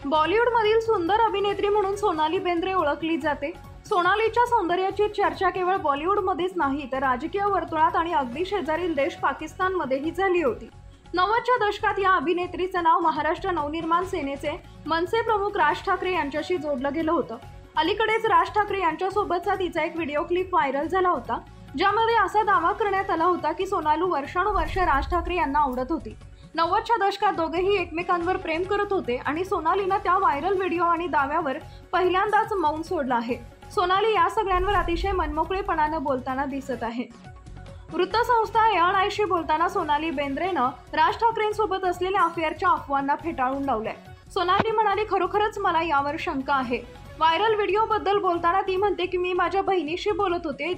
बॉलिवूडमधील सुंदर अभिनेत्री म्हणून सोनाली बेंद्रे ओळखली जाते। सोनालीच्या सौंदर्याची चर्चा केवळ बॉलिवूडमध्येच नाही तर राजकीय वर्तुळात आणि अगदी शेजारील देश पाकिस्तानमध्येही झाली होती। 90च्या दशकात या अभिनेत्रीचे नाव महाराष्ट्र नवनिर्माण सेनेचे मनसे प्रमुख राज ठाकरे यांच्याशी जोडलं गेलं होतं। अलीकडेच राज ठाकरे यांच्यासोबतचा तिचा एक व्हिडिओ क्लिप व्हायरल झाला होता, ज्यामध्ये असा दावा करण्यात आला होता की सोनालू वर्षानुवर्षे राज ठाकरे यांना आवडत होती। 90च्या दशकात दोघेही एकमेकांवर प्रेम करत होते आणि सोनालीनं त्या व्हायरल व्हिडिओ आणि दाव्यावर पहिल्यांदाच मौन सोडलं आहे। सोनाली या सगळ्यांवर अतिशय मनमोकळेपणाने बोलताना दिसत आहे। वृत्तसंस्था ANIशी बोलताना सोनाली बेंद्रेनं राज ठाकरेंसोबत असलेल्या अफेअरच्या अफवांना फेटाळून लावलंय। सोनाली म्हणाली, खरोखरच मला यावर शंका आहे। व्हायरल व्हिडिओबद्दल बोलताना ती म्हणते की मी माझ्या बहिणीशी बोलत होते,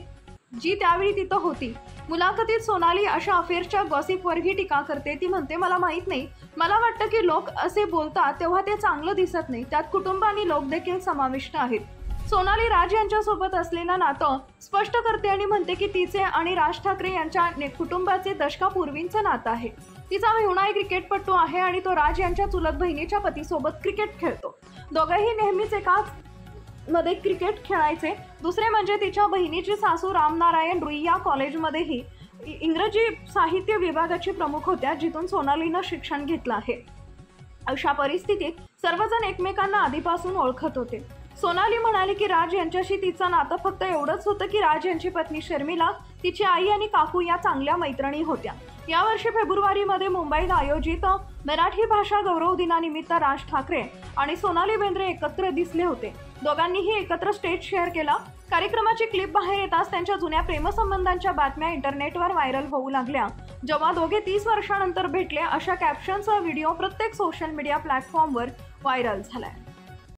जी त्यावेळी तिथं होती। मुलाखतीत सोनाली अशा अफेअरच्या गॉसिपवरही टीका करते। ती म्हणते, मला माहित नाही, मला वाटतं की लोक असे बोलतात तेव्हा ते चांगलं दिसत नाही, त्यात कुटुंब आणि लोक देखील समाविष्ट आहेत। सोनाली राज यांच्यासोबत असलेलं नातं स्पष्ट करते आणि म्हणते की तिचे आणि राज ठाकरे यांच्या कुटुंबाचे दशकापूर्वींचं नातं आहे। तिचा मेहुणा एक क्रिकेटपटू आहे आणि तो राज यांच्या चुलत बहिणीच्या पतीसोबत क्रिकेट खेळतो। दोघेही नेहमीच एकाच मध्ये क्रिकेट खेळायचे। दुसरे म्हणजे तिच्या बहिणीची सासू रामनारायण रुईया कॉलेजमध्येही इंग्रजी साहित्य विभागाची प्रमुख होत्या, जिथून सोनालीनं शिक्षण घेतलं आहे। अशा परिस्थितीत सर्वजण एकमेकांना आधीपासून ओळखत होते। सोनाली म्हणाली की राज यांच्याशी तिचं नातं फक्त एवढंच होतं की राज यांची पत्नी शर्मिला, तिची आई आणि काकू या चांगल्या मैत्रिणी होत्या। यावर्षी फेब्रुवारीमध्ये मुंबईत आयोजित मराठी भाषा गौरव दिनानिमित्त राज ठाकरे आणि सोनाली बेंद्रे एकत्र दिसले होते। दोघांनीही एकत्र स्टेज शेअर केला। कार्यक्रमाची क्लिप बाहेर येताच त्यांच्या जुन्या प्रेमसंबंधांच्या बातम्या इंटरनेटवर व्हायरल होऊ लागल्या। जेव्हा दोघे 30 वर्षांनंतर भेटले, अशा कॅप्शनचा व्हिडिओ प्रत्येक सोशल मीडिया प्लॅटफॉर्मवर व्हायरल झालाय।